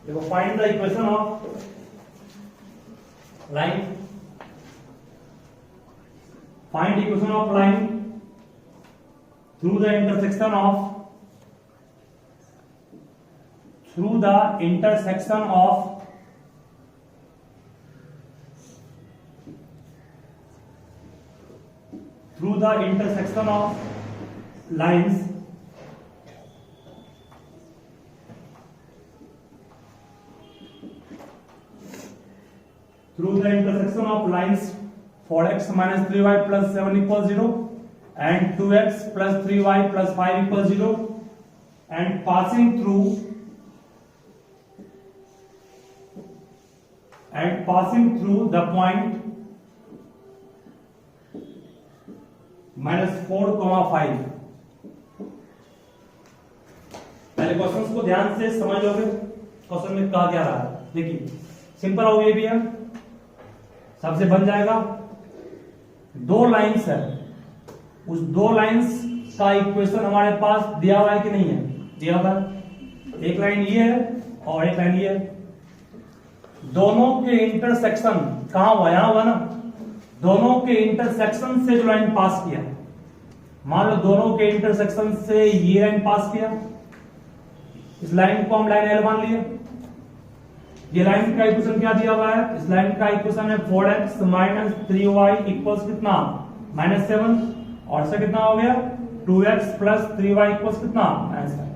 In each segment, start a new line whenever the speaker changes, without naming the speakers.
देखो find the equation of line, find equation of line through the intersection of through the intersection of lines for x minus 3y plus 7 equals 0 and 2x plus 3y plus 5 equals 0 and passing through the point -4,5। पहले questions को ध्यान से समझ लोगे question में कहा क्या रहा है। देखिए सिंपल हो, ये भी है, सबसे बन जाएगा। दो लाइंस है, उस दो लाइंस का इक्वेशन हमारे पास दिया हुआ है कि नहीं है? दिया हुआ है। एक लाइन ये है और एक लाइन ये है। दोनों के इंटरसेक्शन कहां हुआ? यहां हुआ ना। दोनों के इंटरसेक्शन से जो लाइन पास किया, मान लो दोनों के इंटरसेक्शन से ये लाइन पास किया, इस लाइन को हम लाइन L मान लिए। ये लाइन का इक्वेशन क्या दिया हुआ है? इस लाइन का इक्वेशन है 4x माइनस 3y इक्वल्स कितना? -7। और से कितना हो गया? 2x प्लस 3y इक्वल्स कितना? -7।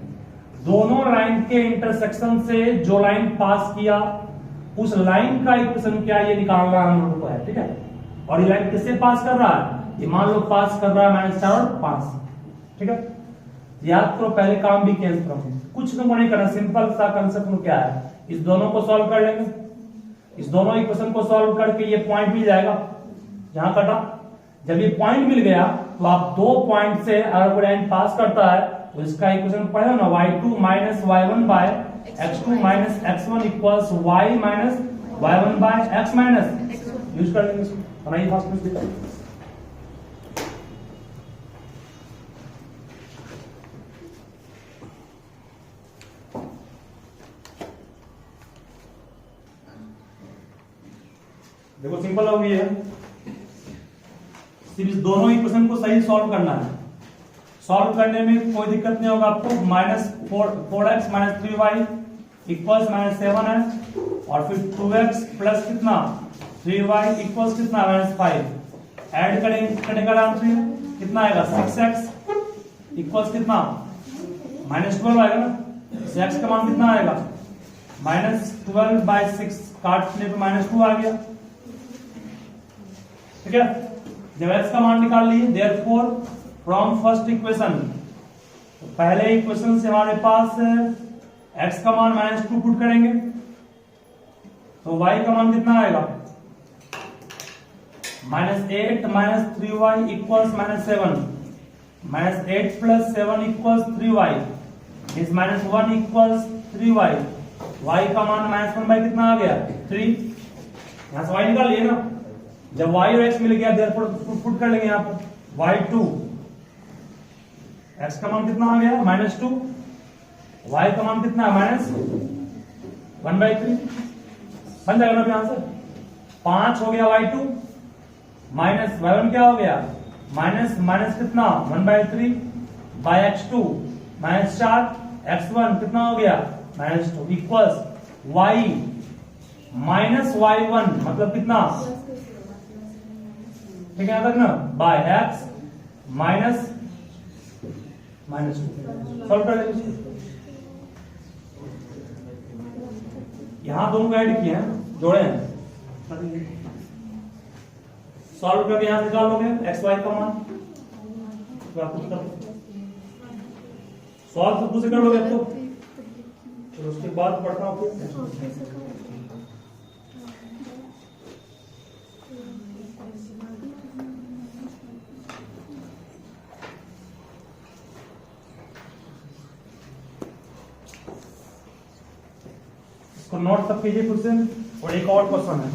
दोनों लाइन के इंटरसेक्शन से जो लाइन पास किया, उस लाइन का इक्वेशन क्या ये निकालना हम लोगों को है। ठीक है। और ये लाइन किससे पास कर रहा है? ये मान लो पास कर रहा है -4 और 5। ठीक है। याद करो, पहले काम भी किया इस तरह, कुछ तुमको नहीं करना, सिंपल सा कंसेप्ट में क्या है, इस दोनों को सॉल्व कर लेंगे। इस दोनों इक्वेशन को सॉल्व करके ये पॉइंट मिल जाएगा जहां कटा। जब ये पॉइंट मिल गया तो आप दो पॉइंट से अगर कोई लाइन पास करता है तो इसका इक्वेशन पढ़े ना, y2 minus y1 by x2 minus x1 equals y minus y1 by x minus. Use कर लेंगे इसको, बनाइए फास्ट में। देखो सिंपल हो गई है, सिर्फ इस दोनों इक्वेशन को सही सॉल्व करना है। सॉल्व करने में कोई दिक्कत नहीं होगा आपको। -4x माइनस 3y इक्वल्स -7 है, और फिर 2x प्लस कितना 3y इक्वल्स कितना -5। ऐड करेंगे आंसर कितना आएगा 6x इक्वल्स कितना -12 आएगा ना। x का मान कितना आएगा -12/6, काटने पे -2 आ गया। ठीक है। जब x का मान निकाल लिए, देयरफॉर फ्रॉम फर्स्ट इक्वेशन, तो पहले इक्वेशन से हमारे पास x का मान -2 पुट करेंगे तो y का मान कितना आएगा -8 minus 3y equals -7। -8 plus 7 equals 3y, इस -1 इक्वल्स 3y। y का मान -1 बाई कितना आ गया 3। यहां से y निकाल लिए ना। जब y और x मिल गया, देयरफॉर पुट कर लेंगे यहां पर y2, x का मान कितना आ गया -2, y का मान कितना है -1/3। बन जाएगा ना आंसर। 5 हो गया y2 माइनस y1 क्या हो गया माइनस कितना 1/3 बाय x2 -4, x1 कितना हो गया -2 इक्वल्स y माइनस y1 मतलब कितना, ठीक है तक ना, बाय x माइनस सॉल्व कर लेंगे। यहां दोनों को ऐड किए हैं, जोड़े हैं, सॉल्व करके यहां निकालोगे एक्स वाई का मान, सॉल्व खुद से कर लोगे तो फिर उसके बाद पढ़ना हो। इसको नोट सब कीजिए खुद से। और एक और क्वेश्चन है,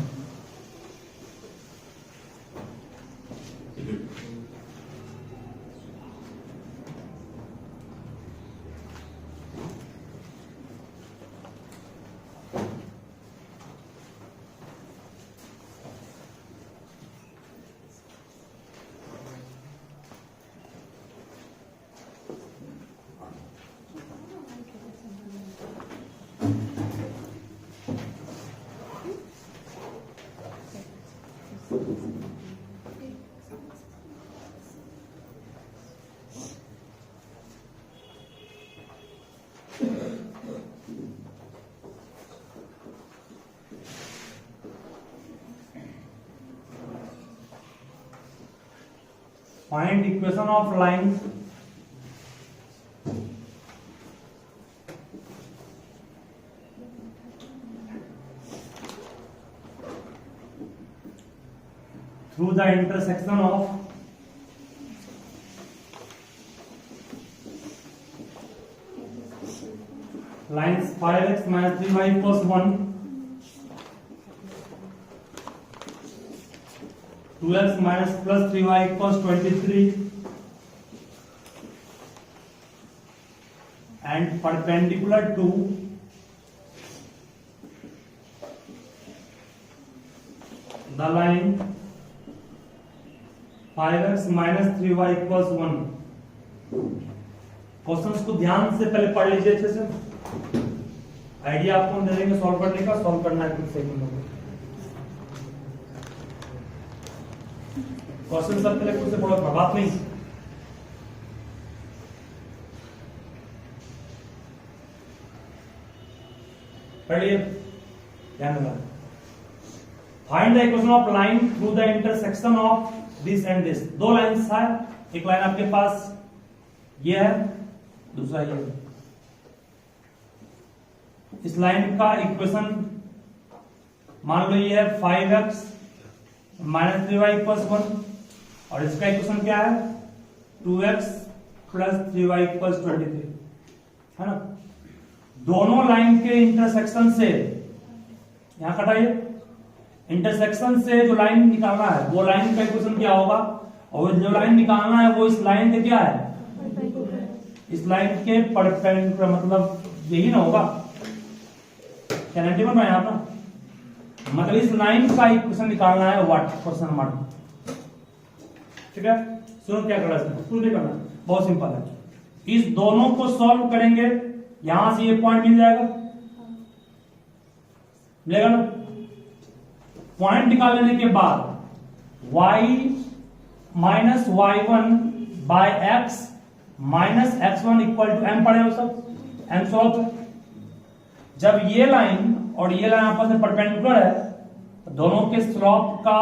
find equation of line through the intersection of lines 5x minus 3y equals 1, 2x minus plus 3y equals 23, and perpendicular to the line 5x minus 3y equals 1। Questions को ध्यान से पहले पढ़ लीजिए अच्छे से, आइडिया आपको दे देंगे सॉल्व करने का, सॉल्व करना है कुछ सेकंडों में। क्वेश्चन सब पहले खुद से पढ़ो, बात नहीं। पढ़िए ध्यान लगा। Find the equation of line through the intersection of this and this. दो लाइंस है, एक लाइन आपके पास ये है, दूसरा ये है। इस लाइन का इक्वेशन मान लो ये है 5x माइनस 3y इक्वल्स 1, और इसका इक्वेशन क्या है 2x प्लस 3y इक्वल्स 23, है ना। दोनों लाइन के इंटरसेक्शन से, यहां कटाइए, इंटरसेक्शन से जो लाइन निकालना है वो लाइन का इक्वेशन क्या होगा, और जो लाइन निकालना है वो इस लाइन के क्या है, इस लाइन के परपेंडिकुलर, मतलब यही ना होगा, क्या 91 में यहाँ ना, मतलब इस लाइन का इक्वेशन निकालना है व्हाट, क्वेश्चन मार्क। ठीक है, सुनो क्या करना है, शुरू नहीं करना, बहुत सिंपल है। इस दोनों को सॉल्व करेंगे, यहां से ये पॉइंट मिल जाएगा, मिलेगा ना। पॉइंट निकाल लेने के बाद y minus y1 by x minus x1 equal to m पढ़े हो सब, m सॉल्व है। जब ये लाइन और ये लाइन आपस में परपेंडिकुलर है तो दोनों के स्लोप का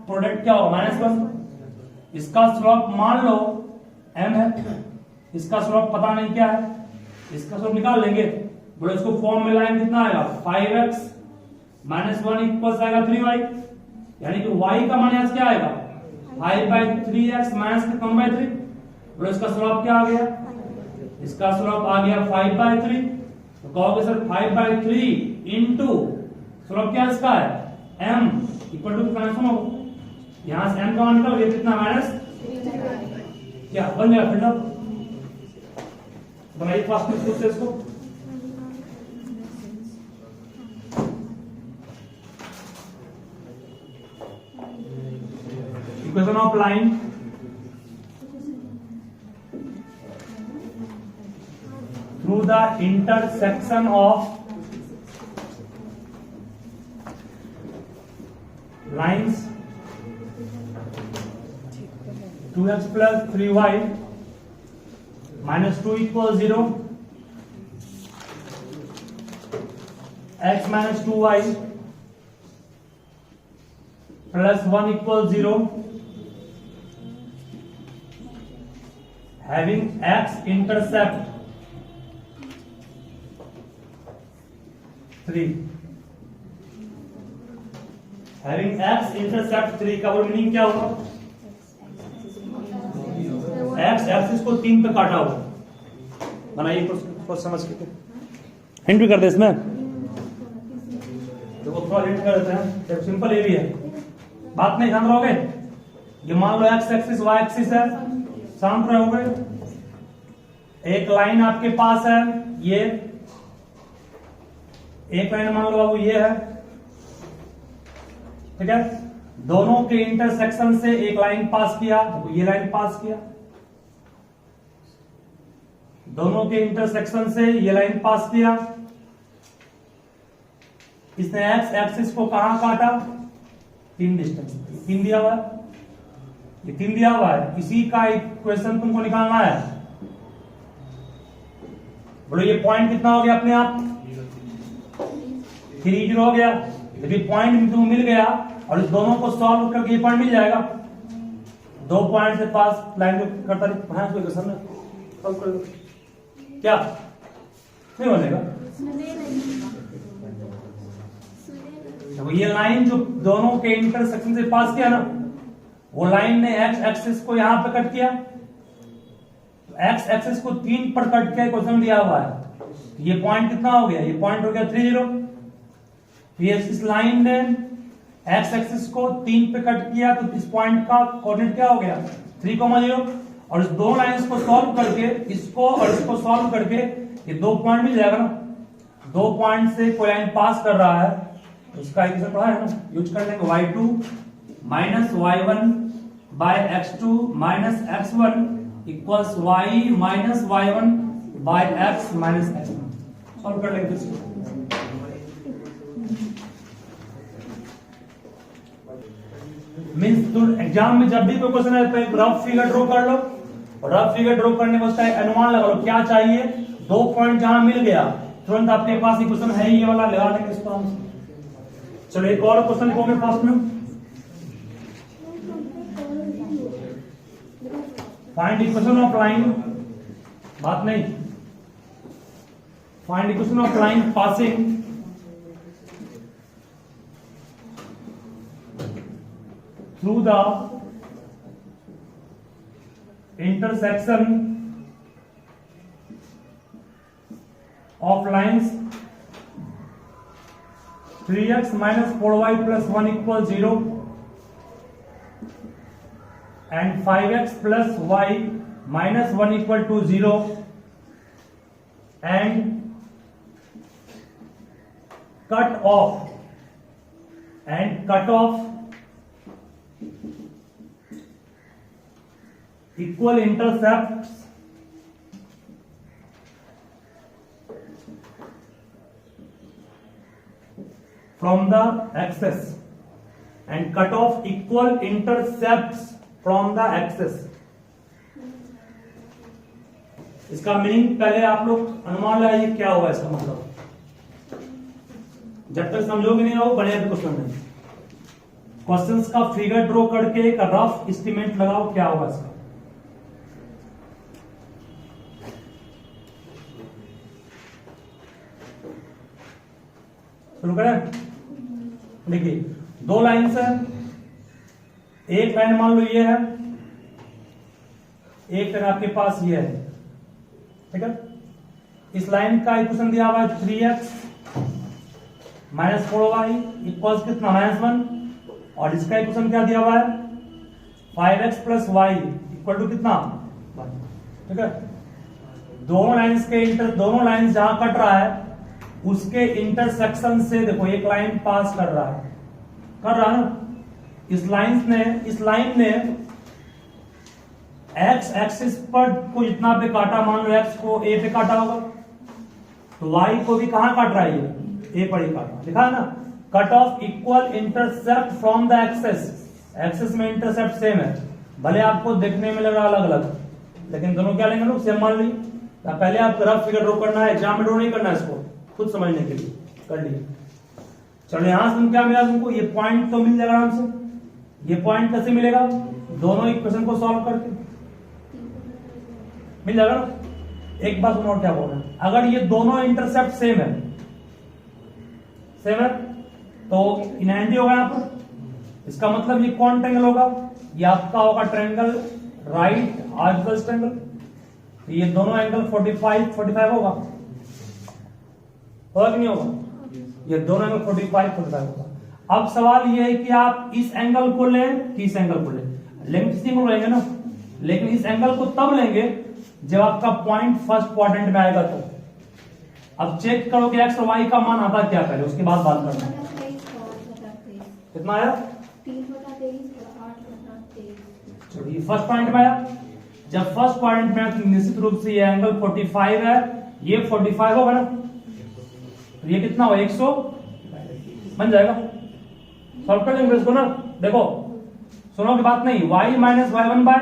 प्रोडक्ट क्या होगा -1। इसका स्लोप मान लो m है, इसका स्लोप पता नहीं क्या है, इसका स्लोप निकाल लेंगे। बोलो इसको फॉर्म में लाइन कितना आएगा 5x माइनस 1 इक्वल्स आएगा 3y, यानी कि y का मान क्या आएगा 5/3x माइनस 1/3। बोलो इसका स्लोप क्या आ गया, इसका स्लोप आ गया 5/3। तो कहोगे सर 5/3 इंटू स्लोप क्या इसका है m इक्वल टू ट्रांसफॉर्म हो, यहां से m का मान निकल गया कितना माइनस क्या बन गया, फिल्ड अप। बनाइए फास्ट में से इसको। Equation of line through the intersection of lines 2x plus 3y minus 2 equals 0, x minus 2y plus 1 equals 0, having x intercept 3, having x intercept 3 का वो मीनिंग क्या होगा, एक्स एक्सिस को 3 पे काटा हुआ। बनाइए कुछ समझ के, हिंट भी कर दे इसमें, देखो थोड़ा हिंट कर देते हैं, सिंपल ये भी है, बात नहीं ध्यान रहोगे। ये मान लो एक्स एक्सिस वाई एक्सिस है, शांत रहोगे। एक लाइन आपके पास है, ये एक लाइन मान लो बाबू ये है, ठीक है। दोनों के इंटरसेक्शन से एक लाइन पास किया, ये लाइन पास किया, दोनों के इंटरसेक्शन से ये लाइन पास किया। इसने एक्स एक्सिस को कहां काटा, 3 डिस्टेंस, 3 दिया हुआ है, ये 3 दिया हुआ है, इसी का इक्वेशन तुमको निकालना है। बोलो ये पॉइंट कितना हो गया अपने आप 3 हो गया। यदि पॉइंट तुमको मिल गया और इस दोनों को सॉल्व करके ये पॉइंट मिल जाएगा, दो पॉइंट से पास लाइन को करता है कोई क्वेश्चन ना सॉल्व कर लो। क्या नहीं बनेगा? तो ये लाइन जो दोनों के इंटरसेक्शन से पास किया ना, वो लाइन ने एक्स एक्सिस को यहां पे कट किया, एक्स एक्सिस को 3 पर कट किया, क्वेश्चन दिया हुआ है। ये पॉइंट कितना हो गया? ये पॉइंट हो गया 30। फिर इस लाइन ने एक्स एक्सिस को 3 पे कट किया, तो इस पॉइंट का कोऑर्डिनेट क्या हो गया? 3,0। और इस दो लाइंस को सॉल्व करके, इसको और इसको सॉल्व करके ये 2 पॉइंट मिल जाएगा ना। 2 पॉइंट से कोई लाइन पास कर रहा है, उसका इक्वेशन पढ़ा है ना, यूज कर लेंगे। y2 minus y1 by x2 minus x1 equals y minus y1 by x minus x1। Solve कर लेंगे इसको। मींस तो एग्जाम में जब भी कोई क्वेश्चन आता है, रफ फिगर ड्रॉ कर लो, और रफ फिगर ड्रॉ करने को अनुमान लगा लो क्या चाहिए। 2 पॉइंट जहां मिल गया, तुरंत आपके पास ये क्वेश्चन है, ये वाला लगा देंगे इसको हम। चलो एक और क्वेश्चन लिखोगे फर्स्ट में, फाइंड इक्वेशन ऑफ लाइन, बात नहीं, find equation of line passing through the intersection of lines 3x minus 4y plus 1 equals 0 and 5x plus y minus 1 equal to 0 and cut off equal intercepts from the axis and cut off equal intercepts from the axis। इसका meaning पहले आप लोग अनुमान लगाइए क्या होगा इसका मतलब। जब तक समझोगे नहीं हो बढ़िया क्वेश्चन नहीं। क्वेश्चंस का फिगर ड्रॉ करके एक रफ एस्टिमेट लगाओ क्या होगा इसका। शुरू करें। देखिए 2 लाइन्स है, एक लाइन मान लो ये है, एक लाइन आपके पास ये है, ठीक है। इस लाइन का इक्वेशन दिया हुआ है 3x माइनस 4y इक्वल्स कितना? -1। और इसका इक्वेशन क्या दिया हुआ है? 5x plus Y equal to कितना? 1, ठीक है। दोनों लाइन्स जहां कट रहा है उसके इंटरसेक्शन से देखो एक लाइन पास कर रहा है ना। इस लाइन ने एक्स एक्सिस पर को जितना पे काटा, मान लो एक्स को ए पे काटा होगा, तो वाई को भी कहां काट रहा है? ये ए पर ही काटा, लिखा है ना। Cut off equal intercept from the axis में इंटरसेप्ट सेम है, भले आपको देखने में लग रहा अलग अलग, लेकिन दोनों क्या लेंगे लोग? सेम मान ली। पहले आप रफ फिगर ड्रॉ करना है, एग्जाम में ड्रॉ नहीं करना है, इसको खुद समझने के लिए कर लिए। चलो यहां से क्या मिला तुमको? ये पॉइंट तो मिल जाएगा आराम से। ये पॉइंट कैसे मिलेगा? दोनों इक्वेशन को सॉल्व करके मिल जाएगा ना। एक बात सुनो क्या बोल रहे हैं, अगर ये दोनों इंटरसेप्ट सेम है तो इनहैंडी होगा यहां पर। इसका मतलब ये कौन ट्रायंगल होगा? ये आपका होगा ट्रायंगल राइट आर्कगस ट्रायंगल। ये दोनों एंगल 45 होगा कि नहीं होगा? ये दोनों एंगल 45 होगा। अब सवाल ये है कि आप इस एंगल को लें कि इस एंगल को लेंगे, किसी को लेंगे ना, लेकिन इस एंगल को तब लेंगे जब आपका पॉइंट फर्स्ट क्वाड्रेंट में आएगा। तो अब चेक करो कि एक्स और वाई का मान आता क्या पहले, उसके बाद बात करना है। कितना आया? 3/23 ये फर्स्ट पॉइंट में आया। जब फर्स्ट पॉइंट में आया तो निश्चित रूप से ये एंगल 45 है, ये 45 होगा ना, तो ये कितना हो? 100 बन जाएगा। सॉल्व कर लेंगे इसको ना। देखो सुनो की बात नहीं, y minus y1 by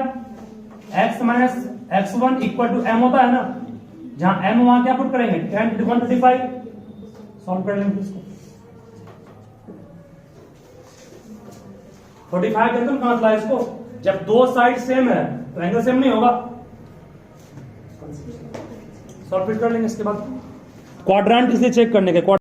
x minus x1 equal to m होता है ना, जहां m वहां क्या पुट करेंगे? 10 to 135। सॉल्व कर लेंगे इसको। 45 देखो कहां ला इसको, जब दो साइड सेम है तो एंगल सेम नहीं होगा। सॉल्व फिट कर लेंगे इसके बाद। क्वाड्रेंट इसलिए चेक करने के